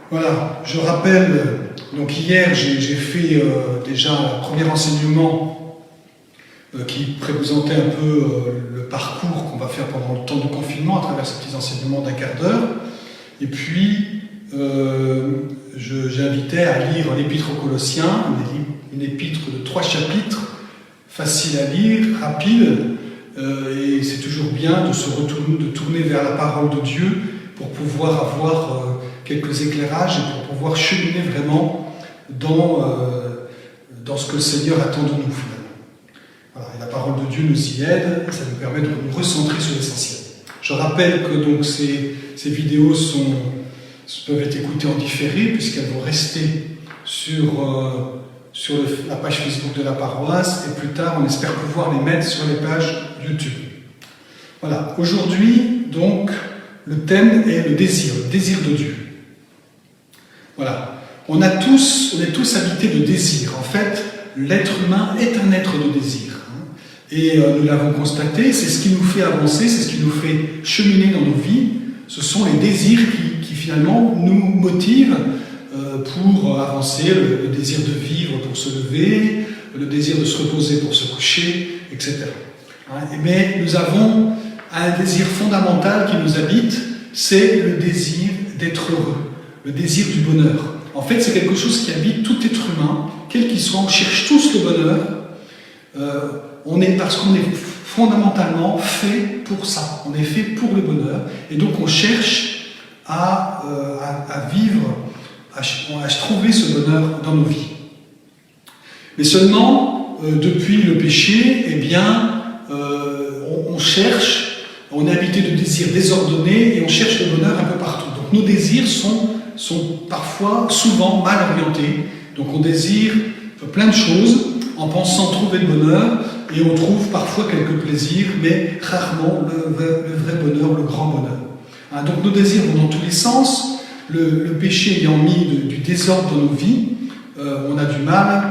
Voilà, je rappelle, donc hier j'ai fait déjà un premier enseignement qui présentait un peu le parcours qu'on va faire pendant le temps de confinement à travers ces petits enseignements d'un quart d'heure. Et puis, j'invitais à lire l'Épître aux Colossiens, une épître de 3 chapitres, facile à lire, rapide, et c'est toujours bien de tourner vers la parole de Dieu pour pouvoir avoir quelques éclairages et pour pouvoir cheminer vraiment dans ce que le Seigneur attend de nous finalement. Voilà, et la parole de Dieu nous y aide, ça nous permet de nous recentrer sur l'essentiel. Je rappelle que donc ces vidéos peuvent être écoutées en différé puisqu'elles vont rester sur la page Facebook de la paroisse et plus tard on espère pouvoir les mettre sur les pages YouTube. Voilà, aujourd'hui donc le thème est le désir de Dieu. Voilà, on est tous habités de désir. En fait, l'être humain est un être de désir. Et nous l'avons constaté, c'est ce qui nous fait avancer, c'est ce qui nous fait cheminer dans nos vies. Ce sont les désirs qui finalement nous motivent pour avancer, le désir de vivre pour se lever, le désir de se reposer pour se coucher, etc. Mais nous avons un désir fondamental qui nous habite, c'est le désir d'être heureux, le désir du bonheur. En fait, c'est quelque chose qui habite tout être humain, quel qu'il soit, on cherche tous le bonheur. Parce qu'on est fondamentalement fait pour ça, on est fait pour le bonheur, et donc on cherche à vivre, à trouver ce bonheur dans nos vies. Mais seulement, depuis le péché, eh bien, on cherche, on est habité de désirs désordonnés, et on cherche le bonheur un peu partout. Donc nos désirs sont parfois, souvent mal orientés, donc on désire plein de choses, en pensant trouver le bonheur, et on trouve parfois quelques plaisirs, mais rarement le vrai bonheur, le grand bonheur. Donc nos désirs vont dans tous les sens, le péché ayant mis du désordre dans nos vies, on a du mal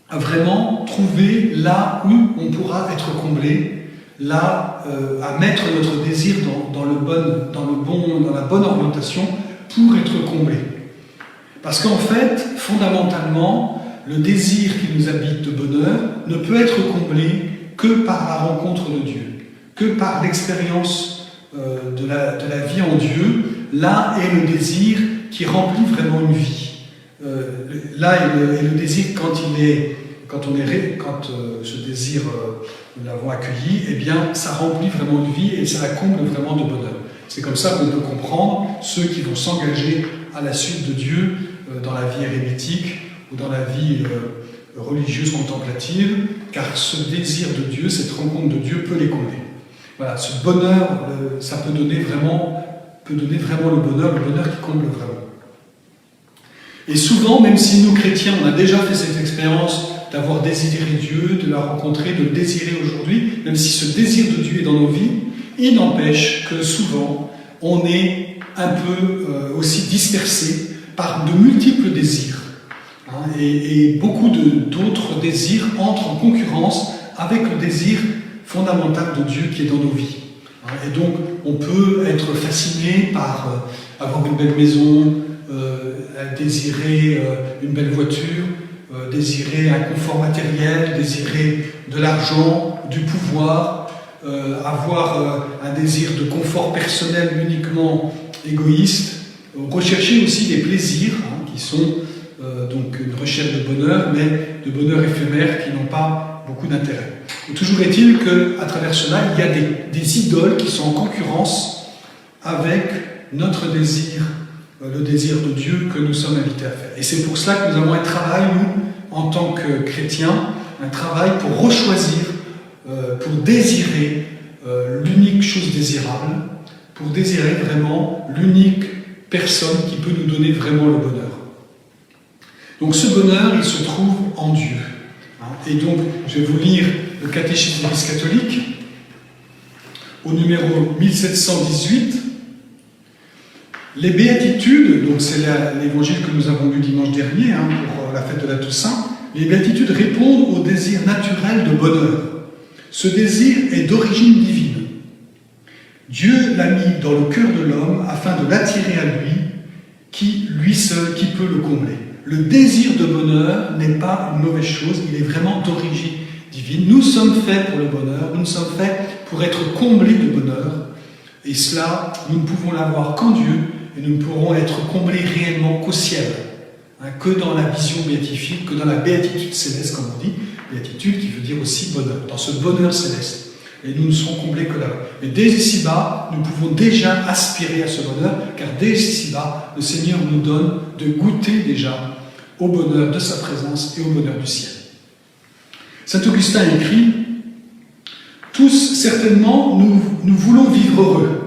à vraiment trouver là où on pourra être comblé, là à mettre notre désir dans la bonne orientation pour être comblé. Parce qu'en fait, fondamentalement, le désir qui nous habite de bonheur ne peut être comblé que par la rencontre de Dieu, que par l'expérience de la vie en Dieu. Là est le désir qui remplit vraiment une vie. Là est le désir quand ce désir nous l'avons accueilli, eh bien ça remplit vraiment une vie et ça la comble vraiment de bonheur. C'est comme ça qu'on peut comprendre ceux qui vont s'engager à la suite de Dieu dans la vie érémitique ou dans la vie religieuse contemplative, car ce désir de Dieu, cette rencontre de Dieu peut les combler. Voilà, ce bonheur, ça peut donner vraiment le bonheur qui comble vraiment. Et souvent, même si nous chrétiens, on a déjà fait cette expérience d'avoir désiré Dieu, de la rencontrer, de le désirer aujourd'hui, même si ce désir de Dieu est dans nos vies, il n'empêche que souvent, on est un peu aussi dispersé par de multiples désirs. Et beaucoup d'autres désirs entrent en concurrence avec le désir fondamental de Dieu qui est dans nos vies. Et donc, on peut être fasciné par avoir une belle maison, désirer une belle voiture, désirer un confort matériel, désirer de l'argent, du pouvoir, avoir un désir de confort personnel uniquement égoïste, rechercher aussi des plaisirs qui sont donc une recherche de bonheur, mais de bonheur éphémère qui n'ont pas beaucoup d'intérêt. Toujours est-il qu'à travers cela, il y a des idoles qui sont en concurrence avec notre désir, le désir de Dieu que nous sommes invités à faire. Et c'est pour cela que nous avons un travail, nous, en tant que chrétiens, un travail pour rechoisir, pour désirer l'unique chose désirable, pour désirer vraiment l'unique personne qui peut nous donner vraiment le bonheur. Donc ce bonheur, il se trouve en Dieu. Et donc, je vais vous lire le catéchisme de l'Église catholique, au numéro 1718. Les béatitudes, donc c'est l'évangile que nous avons lu dimanche dernier, pour la fête de la Toussaint, les béatitudes répondent au désir naturel de bonheur. Ce désir est d'origine divine. Dieu l'a mis dans le cœur de l'homme afin de l'attirer à lui, qui lui seul qui peut le combler. Le désir de bonheur n'est pas une mauvaise chose, il est vraiment d'origine divine. Nous sommes faits pour le bonheur, nous sommes faits pour être comblés de bonheur, et cela, nous ne pouvons l'avoir qu'en Dieu, et nous ne pourrons être comblés réellement qu'au ciel, que dans la vision béatifique, que dans la béatitude céleste, comme on dit, béatitude qui veut dire aussi bonheur, dans ce bonheur céleste. Et nous ne serons comblés que là. Mais dès ici-bas, nous pouvons déjà aspirer à ce bonheur, car dès ici-bas, le Seigneur nous donne de goûter déjà au bonheur de sa présence et au bonheur du ciel. Saint Augustin écrit « Tous, certainement, nous voulons vivre heureux.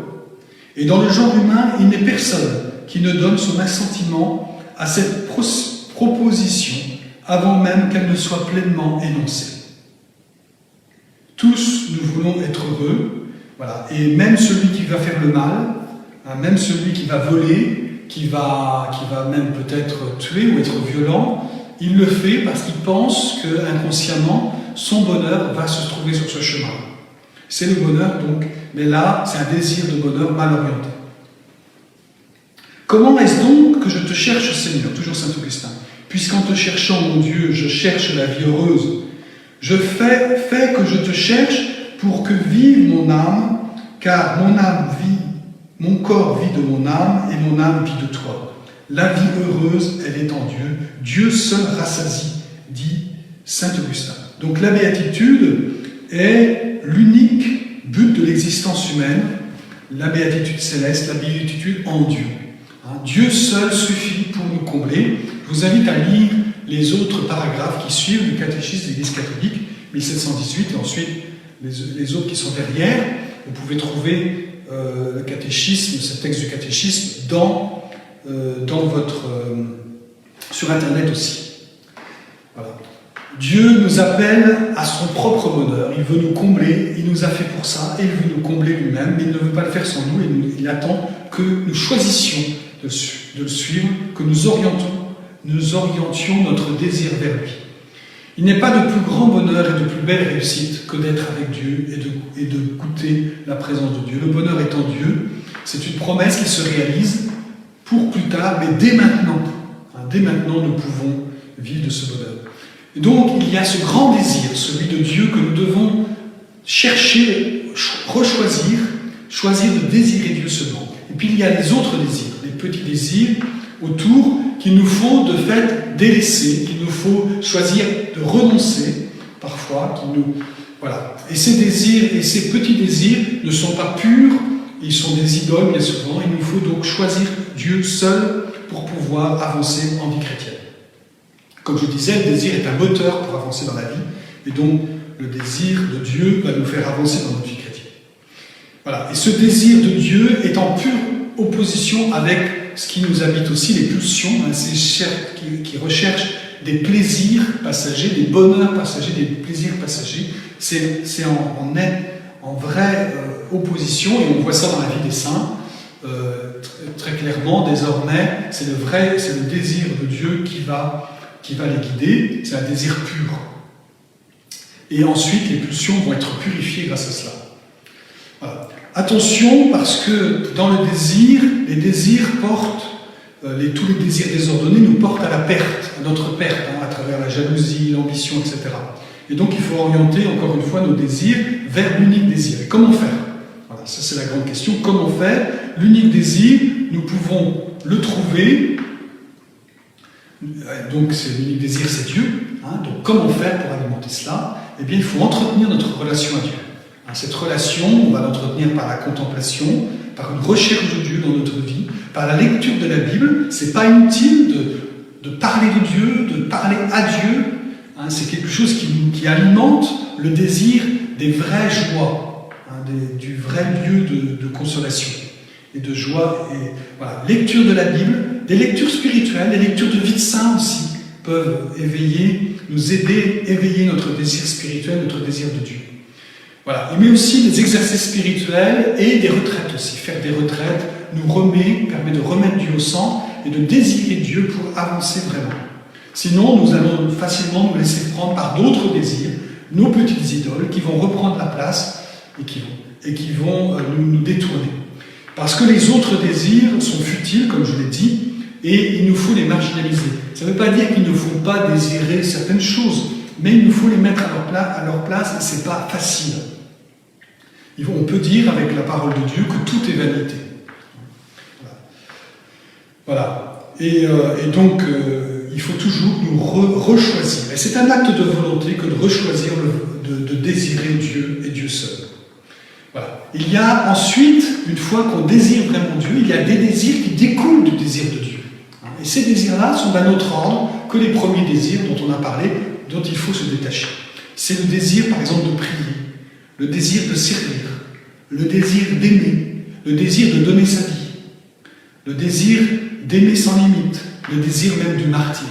Et dans le genre humain, il n'est personne qui ne donne son assentiment à cette proposition avant même qu'elle ne soit pleinement énoncée. Tous, nous voulons être heureux, voilà. Et même celui qui va faire le mal, même celui qui va voler, qui va même peut-être tuer ou être violent, il le fait parce qu'il pense que inconsciemment son bonheur va se trouver sur ce chemin. C'est le bonheur donc, mais là c'est un désir de bonheur mal orienté. Comment est-ce donc que je te cherche, Seigneur, toujours Saint Augustin, puisqu'en te cherchant, mon Dieu, je cherche la vie heureuse. Je fais que je te cherche pour que vive mon âme, car mon âme vit, mon corps vit de mon âme et mon âme vit de toi. La vie heureuse, elle est en Dieu. Dieu seul rassasie, dit saint Augustin. Donc la béatitude est l'unique but de l'existence humaine, la béatitude céleste, la béatitude en Dieu. Dieu seul suffit pour nous combler. Je vous invite à lire les autres paragraphes qui suivent du catéchisme de l'Église catholique, 1718, et ensuite les autres qui sont derrière. Vous pouvez trouver le catéchisme, ce texte du catéchisme, sur Internet aussi. Voilà. Dieu nous appelle à son propre bonheur, il veut nous combler, il nous a fait pour ça, et il veut nous combler lui-même, mais il ne veut pas le faire sans nous, et il attend que nous choisissions de le suivre, que nous orientions notre désir vers lui. Il n'est pas de plus grand bonheur et de plus belle réussite que d'être avec Dieu et de goûter la présence de Dieu. Le bonheur est en Dieu, c'est une promesse qui se réalise pour plus tard, mais dès maintenant. Dès maintenant, nous pouvons vivre de ce bonheur. Et donc, il y a ce grand désir, celui de Dieu, que nous devons chercher, choisir de désirer Dieu seulement. Et puis, il y a les autres désirs, les petits désirs autour qu'il nous faut de fait délaisser, qu'il nous faut choisir de renoncer parfois, voilà. Et ces désirs et ces petits désirs ne sont pas purs, ils sont des idoles bien souvent. Il nous faut donc choisir Dieu seul pour pouvoir avancer en vie chrétienne. Comme je disais, le désir est un moteur pour avancer dans la vie, et donc le désir de Dieu va nous faire avancer dans notre vie chrétienne. Voilà. Et ce désir de Dieu est en pure opposition avec ce qui nous habite aussi, les pulsions, ces chers qui recherchent des plaisirs passagers, des bonheurs passagers, des plaisirs passagers. C'est en vraie opposition, et on voit ça dans la vie des saints, très clairement, désormais, c'est le désir de Dieu qui va les guider, c'est un désir pur. Et ensuite, les pulsions vont être purifiées grâce à cela. Voilà. Attention, parce que dans le désir, les désirs portent, tous les désirs désordonnés nous portent à la perte, à notre perte, à travers la jalousie, l'ambition, etc. Et donc il faut orienter, encore une fois, nos désirs vers l'unique désir. Et comment faire? Voilà, ça c'est la grande question. Comment faire? L'unique désir, nous pouvons le trouver. Donc l'unique désir, c'est Dieu. Donc comment faire pour alimenter cela? Eh bien, il faut entretenir notre relation à Dieu. Cette relation, on va l'entretenir par la contemplation, par une recherche de Dieu dans notre vie, par la lecture de la Bible. C'est pas inutile de parler de Dieu, de parler à Dieu. C'est quelque chose qui alimente le désir des vraies joies, du vrai lieu de consolation et de joie. Et voilà, lecture de la Bible, des lectures spirituelles, des lectures de vie de saint aussi peuvent nous aider, éveiller notre désir spirituel, notre désir de Dieu. Voilà. Mais aussi des exercices spirituels et des retraites aussi. Faire des retraites permet de remettre Dieu au centre et de désirer Dieu pour avancer vraiment. Sinon, nous allons facilement nous laisser prendre par d'autres désirs, nos petites idoles, qui vont reprendre la place et qui vont nous détourner. Parce que les autres désirs sont futiles, comme je l'ai dit, et il nous faut les marginaliser. Ça ne veut pas dire qu'il ne faut pas désirer certaines choses, mais il nous faut les mettre à leur place et ce n'est pas facile. On peut dire avec la parole de Dieu que tout est vanité. Voilà. Et donc, il faut toujours nous rechoisir. Et c'est un acte de volonté que de rechoisir, de désirer Dieu et Dieu seul. Voilà. Il y a ensuite, une fois qu'on désire vraiment Dieu, il y a des désirs qui découlent du désir de Dieu. Et ces désirs-là sont d'un autre ordre que les premiers désirs dont on a parlé, dont il faut se détacher. C'est le désir, par exemple, de prier, le désir de servir, le désir d'aimer, le désir de donner sa vie, le désir d'aimer sans limite, le désir même du martyr.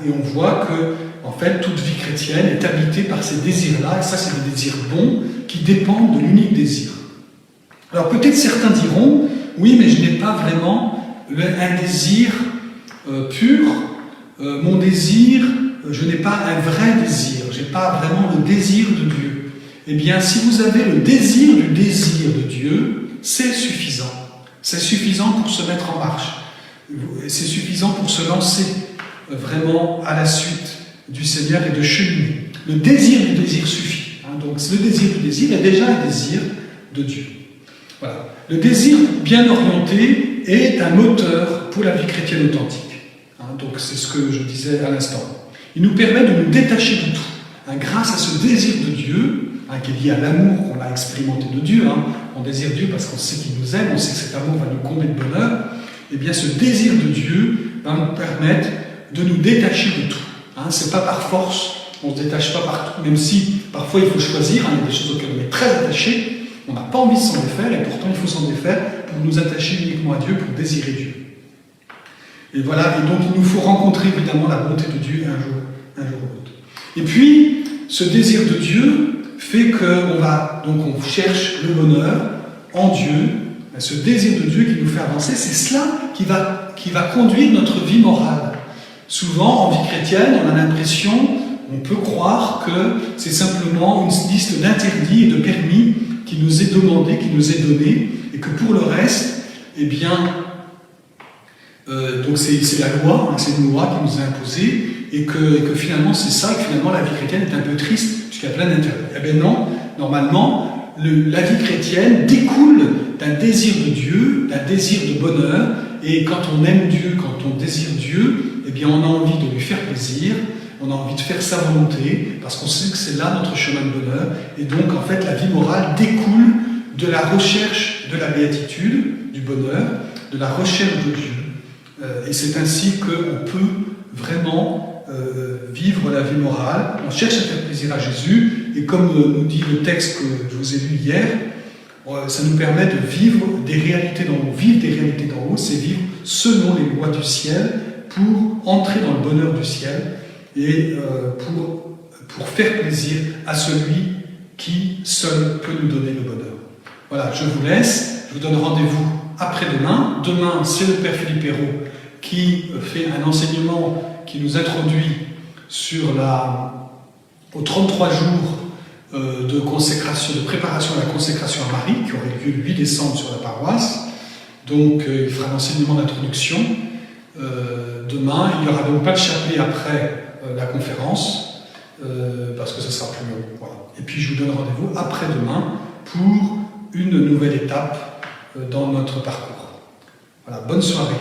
Et on voit que, en fait, toute vie chrétienne est habitée par ces désirs-là, et ça, c'est des désirs bons qui dépendent de l'unique désir. Alors peut-être certains diront, oui, mais je n'ai pas vraiment un désir pur, mon désir, je n'ai pas un vrai désir, je n'ai pas vraiment le désir de Dieu. Eh bien, si vous avez le désir du désir de Dieu, c'est suffisant. C'est suffisant pour se mettre en marche. C'est suffisant pour se lancer vraiment à la suite du Seigneur et de cheminer. Le désir du désir suffit. Donc le désir du désir est déjà un désir de Dieu. Voilà. Le désir bien orienté est un moteur pour la vie chrétienne authentique. Donc c'est ce que je disais à l'instant. Il nous permet de nous détacher de tout. Grâce à ce désir de Dieu, qui est lié à l'amour qu'on a expérimenté de Dieu, on désire Dieu parce qu'on sait qu'il nous aime, on sait que cet amour va nous combler de bonheur, et bien ce désir de Dieu va nous permettre de nous détacher de tout. Ce n'est pas par force, on ne se détache pas partout, même si parfois il faut choisir, il y a des choses auxquelles on est très attaché, on n'a pas envie de s'en défaire, et pourtant il faut s'en défaire pour nous attacher uniquement à Dieu, pour désirer Dieu. Et voilà, et donc il nous faut rencontrer évidemment la bonté de Dieu un jour ou l'autre. Et puis, ce désir de Dieu fait qu'on cherche le bonheur en Dieu. Ce désir de Dieu qui nous fait avancer, c'est cela qui va conduire notre vie morale. Souvent, en vie chrétienne, on a l'impression, on peut croire que c'est simplement une liste d'interdits et de permis qui nous est demandée, qui nous est donnée, et que pour le reste, eh bien, donc c'est la loi, c'est une loi qui nous est imposée, et que finalement c'est ça, et que finalement la vie chrétienne est un peu triste, puisqu'il y a plein d'interdits. Eh bien non, normalement, la vie chrétienne découle d'un désir de Dieu, d'un désir de bonheur, et quand on aime Dieu, quand on désire Dieu, eh bien on a envie de lui faire plaisir, on a envie de faire sa volonté, parce qu'on sait que c'est là notre chemin de bonheur, et donc en fait la vie morale découle de la recherche de la béatitude, du bonheur, de la recherche de Dieu. Et c'est ainsi qu'on peut vraiment vivre la vie morale. On cherche à faire plaisir à Jésus, et comme nous dit le texte que je vous ai lu hier, ça nous permet de vivre des réalités d'en haut. Vivre des réalités d'en haut, c'est vivre selon les lois du ciel pour entrer dans le bonheur du ciel et pour faire plaisir à celui qui seul peut nous donner le bonheur. Voilà, je vous laisse. Je vous donne rendez-vous après-demain. Demain, c'est le Père Philippe Hérault qui fait un enseignement qui nous introduit aux 33 jours de consécration, de préparation à la consécration à Marie, qui aurait lieu le 8 décembre sur la paroisse. Donc il fera un enseignement d'introduction. Demain, il n'y aura donc pas de chapelet après la conférence, parce que ce sera plus long. Voilà. Et puis je vous donne rendez-vous après-demain pour une nouvelle étape dans notre parcours. Voilà, bonne soirée.